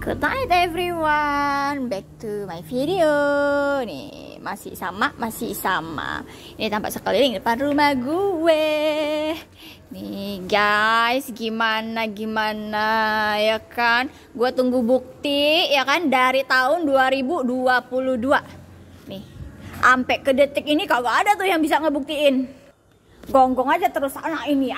Good night everyone, back to my video. Nih, masih sama. Ini tampak sekeliling depan rumah gue. Nih guys, gimana ya kan? Gue tunggu bukti ya kan dari tahun 2022. Nih, sampai ke detik ini kagak ada tuh yang bisa ngebuktiin. Gonggong aja terus anak ini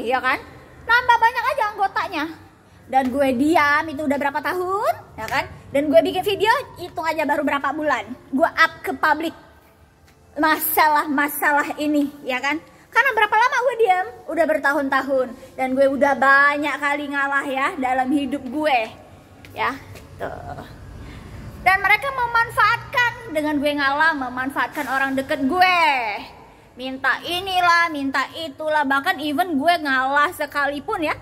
ya kan? Nambah banyak aja anggotanya. Dan gue diam itu udah berapa tahun ya kan, dan gue bikin video hitung aja baru berapa bulan gue up ke publik masalah ini ya kan, karena berapa lama gue diam, udah bertahun-tahun, dan gue udah banyak kali ngalah ya dalam hidup gue ya tuh. Dan mereka memanfaatkan dengan gue ngalah, memanfaatkan orang deket gue, minta inilah minta itulah, bahkan even gue ngalah sekalipun ya.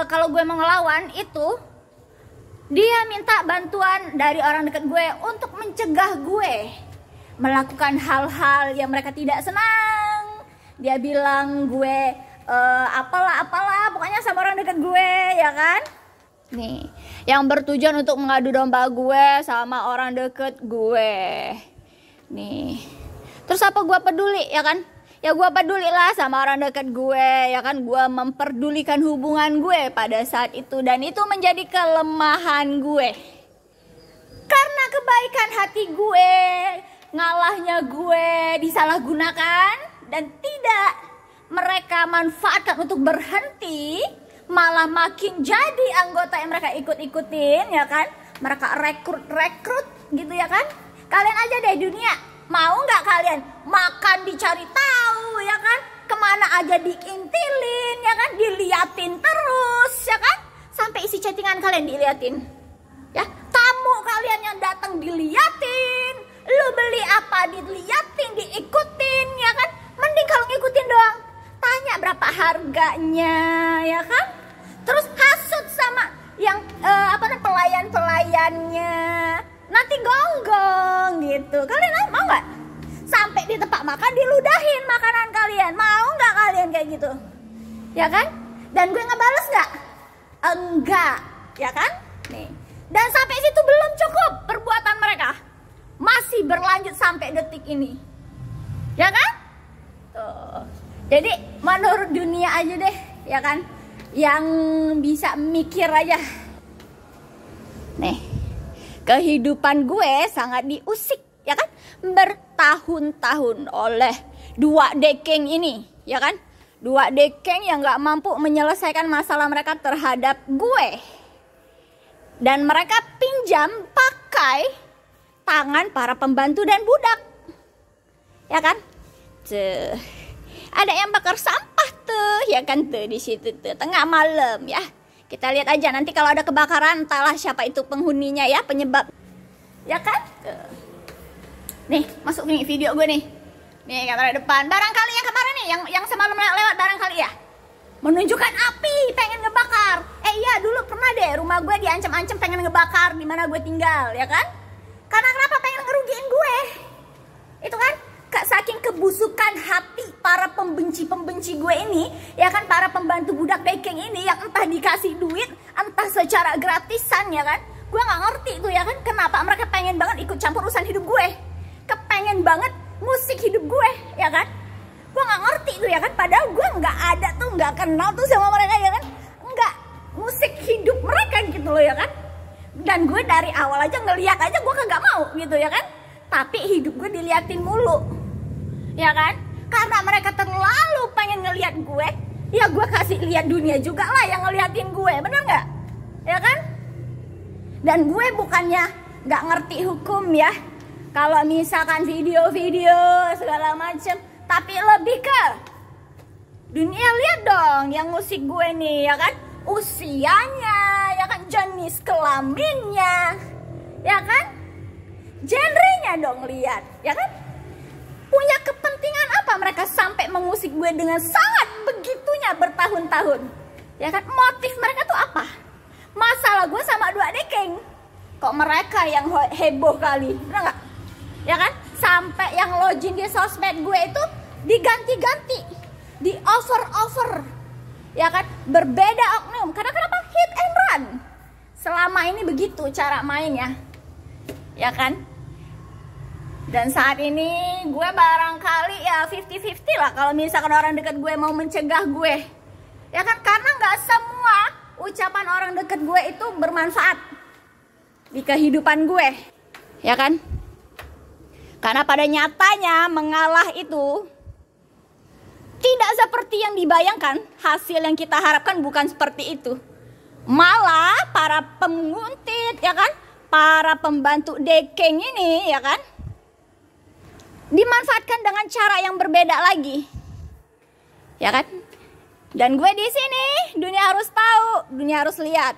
Kalau gue mau ngelawan itu, dia minta bantuan dari orang dekat gue untuk mencegah gue melakukan hal-hal yang mereka tidak senang. Dia bilang gue apalah pokoknya sama orang dekat gue ya kan. Nih, yang bertujuan untuk mengadu domba gue sama orang deket gue. Nih, terus apa gue peduli ya kan? Ya gue peduli lah sama orang dekat gue ya kan, gue memperdulikan hubungan gue pada saat itu, dan itu menjadi kelemahan gue. Karena kebaikan hati gue, ngalahnya gue disalahgunakan dan tidak mereka manfaatkan untuk berhenti, malah makin jadi anggota yang mereka ikut-ikutin ya kan. Mereka rekrut gitu ya kan. Kalian aja deh dunia, mau nggak kalian makan dicari tahu ya kan, kemana aja diintilin ya kan, diliatin terus ya kan, sampai isi chattingan kalian diliatin ya, tamu kalian yang datang diliatin, lu beli apa diliatin, diikutin ya kan. Mending kalau ngikutin doang, tanya berapa harganya ya kan, terus hasut sama yang pelayan-pelayannya, nanti gonggong gitu. Kalian mau nggak? Sampai di tempat makan diludahin makanan kalian, mau nggak kalian kayak gitu? Ya kan? Dan gue ngebales nggak? Enggak, ya kan? Nih. Dan sampai situ belum cukup perbuatan mereka, masih berlanjut sampai detik ini, ya kan? Tuh. Jadi menurut dunia aja deh, ya kan? Yang bisa mikir aja. Nih. Kehidupan gue sangat diusik ya kan, bertahun-tahun oleh dua dekeng ini ya kan, dua dekeng yang gak mampu menyelesaikan masalah mereka terhadap gue, dan mereka pinjam pakai tangan para pembantu dan budak ya kan. Tuh, ada yang bakar sampah tuh ya kan, tuh di situ tuh tengah malam ya. Kita lihat aja nanti kalau ada kebakaran, entahlah siapa itu penghuninya ya, penyebab. Ya kan? Nih, masuk nih video gue nih. Nih kamera depan. Barangkali yang kemarin nih, yang semalam lewat barangkali ya. Menunjukkan api, pengen ngebakar. Iya, dulu pernah deh rumah gue diancam-ancam pengen ngebakar di mana gue tinggal, ya kan? Karena kenapa? Pengen ngerugiin gue. Itu kan? Saking kebusukan hati para pembenci gue ini ya kan, para pembantu budak dekeng ini yang entah dikasih duit, entah secara gratisan ya kan. Gue nggak ngerti tuh ya kan, kenapa mereka pengen banget ikut campur urusan hidup gue, kepengen banget musik hidup gue ya kan. Gue nggak ngerti tuh ya kan, padahal gue nggak ada tuh, nggak kenal tuh sama mereka ya kan, nggak musik hidup mereka gitu loh ya kan. Dan gue dari awal aja ngeliat aja gue kagak mau gitu ya kan, tapi hidup gue diliatin mulu ya kan, karena mereka terlalu pengen ngeliat gue, ya gue kasih lihat dunia juga lah yang ngeliatin gue, bener nggak ya kan. Dan gue bukannya nggak ngerti hukum ya, kalau misalkan video-video segala macem, tapi lebih ke dunia lihat dong yang musik gue nih ya kan, usianya ya kan, jenis kelaminnya ya kan, genrenya dong lihat ya kan. Punya kepentingan apa mereka sampai mengusik gue dengan sangat begitunya bertahun-tahun ya kan. Motif mereka tuh apa? Masalah gue sama dua dekeng, kok mereka yang heboh kali, bener nggak ya kan. Sampai yang login di sosmed gue itu diganti-ganti, di over ya kan, berbeda oknum. Karena kenapa? Hit and run. Selama ini begitu cara mainnya, ya kan? Dan saat ini gue barangkali ya 50-50 lah kalau misalkan orang dekat gue mau mencegah gue, ya kan? Karena nggak semua ucapan orang dekat gue itu bermanfaat di kehidupan gue, ya kan? Karena pada nyatanya mengalah itu tidak seperti yang dibayangkan. Hasil yang kita harapkan bukan seperti itu. Malah para penguntit, ya kan, para pembantu dekeng ini, ya kan, dimanfaatkan dengan cara yang berbeda lagi, ya kan. Dan gue di sini, dunia harus tahu, dunia harus lihat.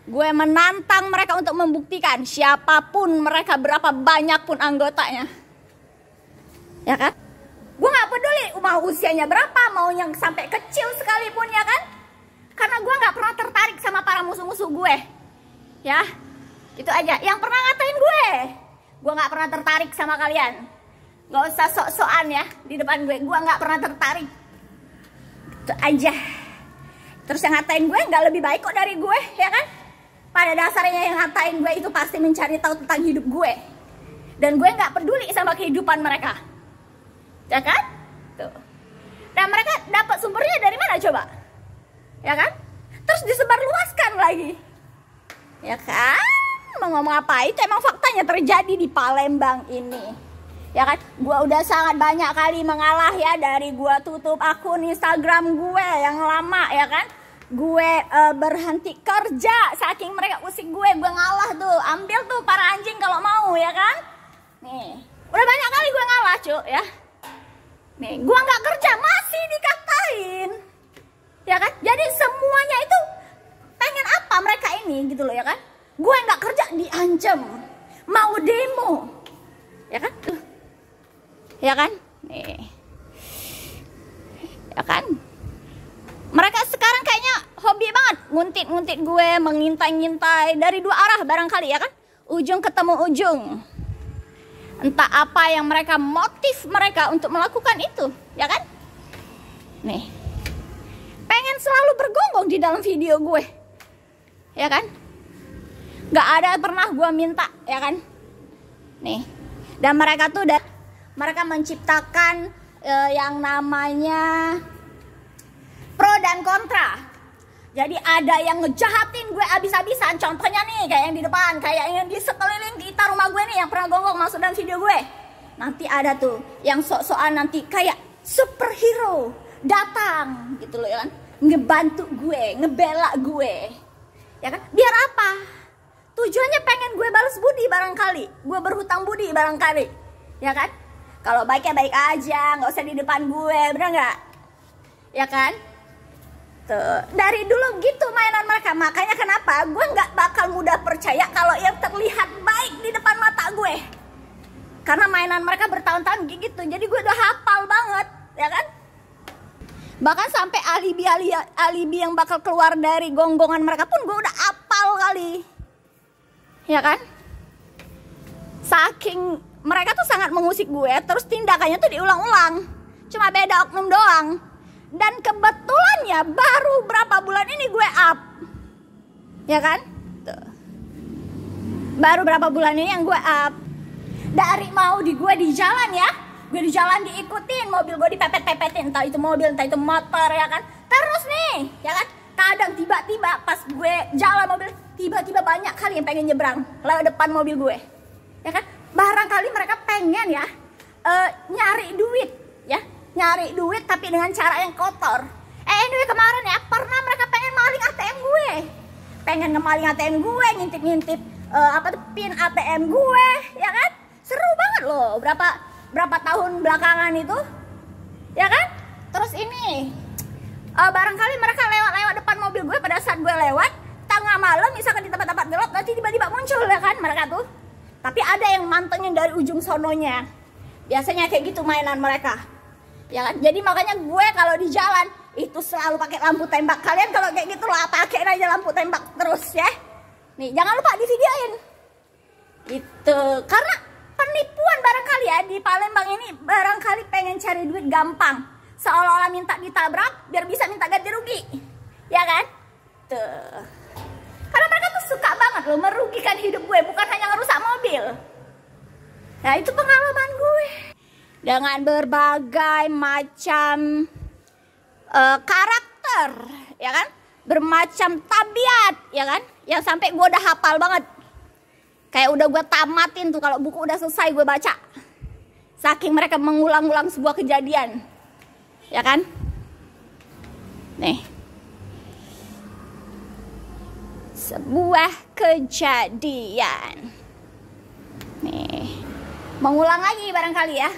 Gue menantang mereka untuk membuktikan siapapun mereka, berapa banyak pun anggotanya, ya kan. Gue nggak peduli mau usianya berapa, mau yang sampai kecil sekalipun, ya kan. Karena gue nggak pernah tertarik sama para musuh-musuh gue, ya, itu aja. Yang pernah ngatain gue nggak pernah tertarik sama kalian. Nggak usah sok-sokan ya di depan gue nggak pernah tertarik. Itu aja. Terus yang ngatain gue nggak lebih baik kok dari gue, ya kan? Pada dasarnya yang ngatain gue itu pasti mencari tahu tentang hidup gue, dan gue nggak peduli sama kehidupan mereka, ya kan? Tuh. Dan mereka dapat sumbernya dari mana coba? Ya kan? Terus disebarluaskan lagi, ya kan? Mau ngomong apa? Itu emang faktanya terjadi di Palembang ini, ya kan? Gua udah sangat banyak kali mengalah ya, dari gua tutup akun Instagram gue yang lama, ya kan? Gue berhenti kerja saking mereka usik gue ngalah tuh, ambil tuh para anjing kalau mau, ya kan? Nih, udah banyak kali gue ngalah, Cuk, ya. Nih, gua nggak kerja masih dikatain, ya kan? Jadi semuanya itu pengen apa mereka ini gitu loh, ya kan? Gue nggak kerja diancam, mau demo, ya kan? Ya kan? Nih, ya kan? Mereka sekarang kayaknya hobi banget nguntit-nguntit gue, mengintai-ngintai dari dua arah barangkali, ya kan? Ujung ketemu ujung. Entah apa yang mereka, motif mereka untuk melakukan itu, ya kan? Nih, pengen selalu bergonggong di dalam video gue, ya kan? Gak ada pernah gue minta, ya kan? Nih, dan mereka tuh mereka menciptakan yang namanya pro dan kontra. Jadi ada yang ngejahatin gue abis-abisan. Contohnya nih kayak yang di depan, kayak yang di sekeliling kita rumah gue nih yang pernah gonggong masuk dalam video gue. Nanti ada tuh yang sok-sokan nanti kayak superhero datang gitu loh, ya kan, ngebantu gue, ngebela gue, ya kan. Biar apa? Tujuannya pengen gue balas budi barangkali, gue berhutang budi barangkali, ya kan. Kalau baiknya baik aja, nggak usah di depan gue, bener nggak? Ya kan. Tuh, dari dulu gitu mainan mereka. Makanya kenapa gue nggak bakal mudah percaya kalau yang terlihat baik di depan mata gue. Karena mainan mereka bertahun-tahun gitu. Jadi gue udah hafal banget, ya kan. Bahkan sampai alibi yang bakal keluar dari gonggongan mereka pun gue udah hafal kali, ya kan. Saking mereka tuh sangat mengusik gue, terus tindakannya tuh diulang-ulang, cuma beda oknum doang. Dan kebetulannya baru berapa bulan ini gue up, ya kan. Tuh. Baru berapa bulan ini yang gue up. Dari mau gue di jalan ya, gue di jalan diikutin, mobil gue dipepet-pepetin, entah itu mobil entah itu motor, ya kan. Terus nih, ya kan, kadang tiba-tiba pas gue jalan mobil, tiba-tiba banyak kali yang pengen nyebrang lewat depan mobil gue, ya kan. Barangkali mereka pengen ya nyari duit, ya, nyari duit tapi dengan cara yang kotor. Anyway, kemarin ya pernah mereka pengen maling ATM gue, pengen ngemaling ATM gue, ngintip-ngintip pin ATM gue, ya kan. Seru banget loh berapa tahun belakangan itu, ya kan. Terus ini barangkali mereka lewat depan mobil gue pada saat gue lewat tengah malam, misalkan di tempat-tempat gelap, nanti tiba-tiba muncul, ya kan, mereka tuh. Tapi ada yang mantengin dari ujung sononya. Biasanya kayak gitu mainan mereka, ya kan. Jadi makanya gue kalau di jalan itu selalu pakai lampu tembak. Kalian kalau kayak gitu lah pakai aja lampu tembak terus ya. Nih jangan lupa di videoin itu, karena penipuan barangkali ya di Palembang ini. Barangkali pengen cari duit gampang, seolah-olah minta ditabrak biar bisa minta ganti rugi, ya kan. Tuh, karena mereka tuh suka banget loh merugikan hidup gue, bukan hanya ngerusak mobil. Nah itu pengalaman gue dengan berbagai macam karakter, ya kan, bermacam tabiat, ya kan, yang sampai gue udah hafal banget. Kayak udah gue tamatin tuh, kalau buku udah selesai gue baca. Saking mereka mengulang-ulang sebuah kejadian, ya kan. Nih, sebuah kejadian. Nih, mengulang lagi barangkali ya.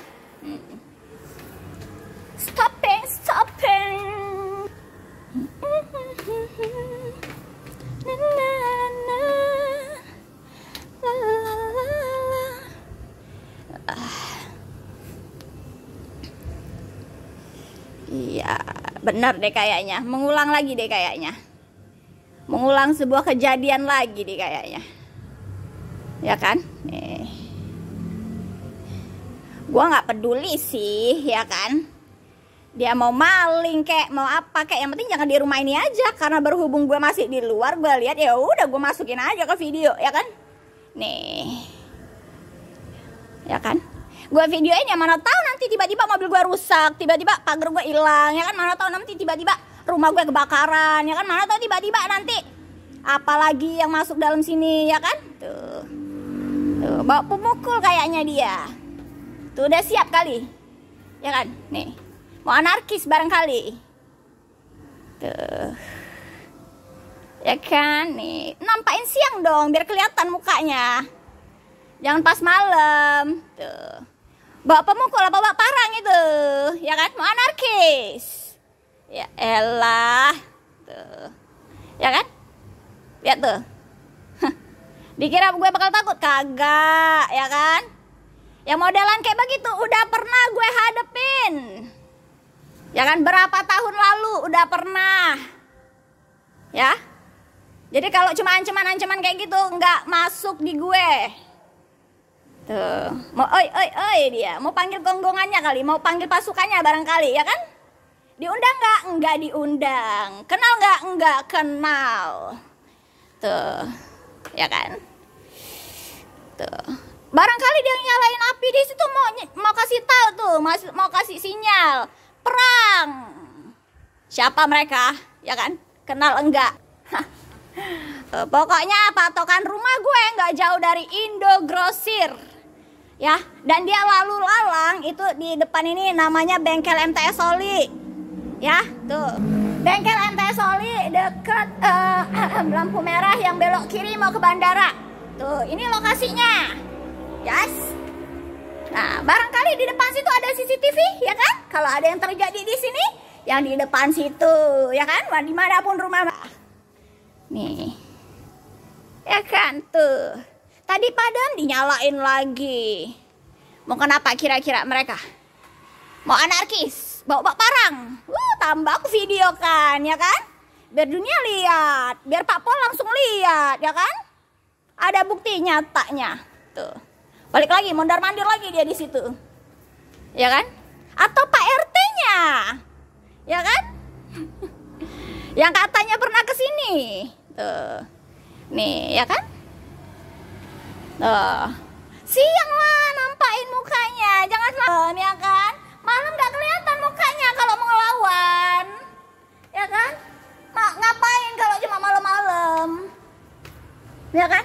Stopping. Iya, benar deh kayaknya. Mengulang lagi deh kayaknya. Mengulang sebuah kejadian lagi deh kayaknya. Ya kan? Nih. Gua nggak peduli sih, ya kan? Dia mau maling kek, mau apa kek, yang penting jangan di rumah ini aja. Karena berhubung gue masih di luar, gue lihat ya udah gue masukin aja ke video, ya kan? Nih. Ya kan? Gue videoin, ya mana tahu nanti tiba-tiba mobil gue rusak, tiba-tiba pagar gue hilang, ya kan, mana tahu nanti tiba-tiba rumah gue kebakaran, ya kan, mana tahu tiba-tiba nanti apalagi yang masuk dalam sini, ya kan. Tuh bawa pemukul kayaknya dia tuh, udah siap kali, ya kan. Nih, mau anarkis barangkali tuh, ya kan. Nih, nampain siang dong biar kelihatan mukanya, jangan pas malam. Tuh, bawa pemukul apa bawa parang itu, ya kan, mau anarkis. Ya elah, tuh, ya kan, lihat tuh. Dikira gue bakal takut, kagak, ya kan. Yang modelan kayak begitu udah pernah gue hadepin, ya kan, berapa tahun lalu udah pernah, ya. Jadi kalau cuma ancaman-ancaman kayak gitu nggak masuk di gue. Tuh, mau oi dia, mau panggil gonggongannya kali, mau panggil pasukannya barangkali, ya kan? Diundang nggak? Nggak diundang. Kenal nggak? Nggak kenal. Tuh, ya kan? Tuh, barangkali dia nyalain api di situ, mau kasih tahu tuh, mau kasih sinyal perang. Siapa mereka? Ya kan? Kenal enggak? Pokoknya patokan rumah gue nggak jauh dari Indogrosir, ya. Dan dia lalu lalang itu di depan ini namanya bengkel MTS Soli, ya. Tuh, bengkel MTS Soli dekat lampu merah yang belok kiri mau ke bandara. Tuh, ini lokasinya, yes. Nah, barangkali di depan situ ada CCTV, ya kan? Kalau ada yang terjadi di sini, yang di depan situ, ya kan? Dimanapun rumah. Nih, ya kan tuh. Tadi padam dinyalain lagi. Mau kenapa kira-kira mereka? Mau anarkis, bawa parang. Tambah aku video kan, ya kan? Biar dunia lihat, biar Pak Pol langsung lihat, ya kan? Ada bukti nyatanya. Tuh. Balik lagi, mondar-mandir lagi dia di situ. Ya kan? Atau Pak RT-nya. Ya kan? Yang katanya pernah ke sini. Tuh. Nih, ya kan? Tuh. Siang lah nampain mukanya, jangan malam, ya kan? Malam gak kelihatan mukanya kalau mau ngelawan. Ya kan? Ngapain kalau cuma malam-malam? Ya kan?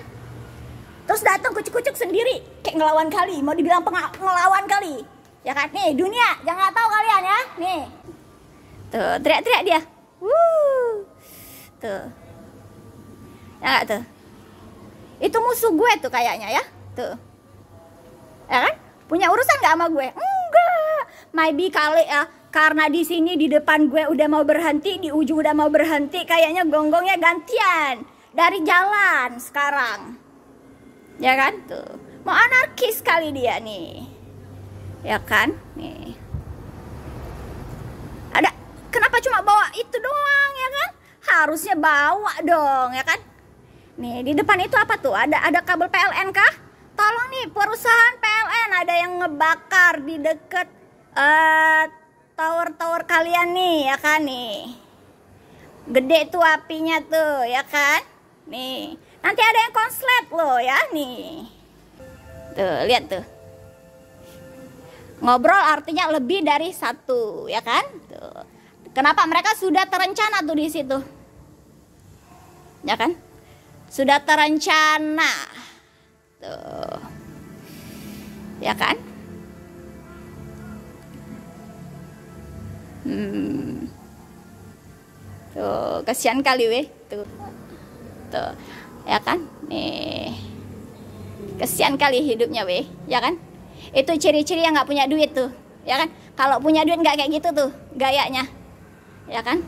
Terus datang kucuk-kucuk sendiri kayak ngelawan kali, mau dibilang ngelawan kali. Ya kan? Nih, dunia, jangan tahu kalian ya. Nih. Tuh, teriak-teriak dia. Tuh. Ya gak tuh? Itu musuh gue tuh kayaknya ya. Tuh. Ya kan? Punya urusan gak sama gue? Enggak. Maybe kali ya, karena di sini di depan gue udah mau berhenti, di ujung udah mau berhenti, kayaknya gonggongnya gantian dari jalan sekarang. Ya kan? Tuh. Mau anarkis kali dia nih. Ya kan? Nih. Ada, kenapa cuma bawa itu doang, ya kan? Harusnya bawa dong, ya kan? Nih, di depan itu apa tuh? Ada kabel PLN kah? Tolong nih, perusahaan PLN ada yang ngebakar di deket tower-tower kalian nih, ya kan nih. Gede tuh apinya tuh, ya kan? Nih, Nanti ada yang konslet loh ya nih. Tuh, lihat tuh. Ngobrol artinya lebih dari satu, ya kan? Tuh. Kenapa mereka sudah terencana tuh di situ? Ya kan? Sudah terencana. Tuh. Ya kan? Tuh, kasihan kali weh. Tuh. Tuh. Ya kan? Nih. Kasihan kali hidupnya weh, ya kan? Itu ciri-ciri yang nggak punya duit tuh, ya kan? Kalau punya duit nggak kayak gitu tuh gayanya, ya kan?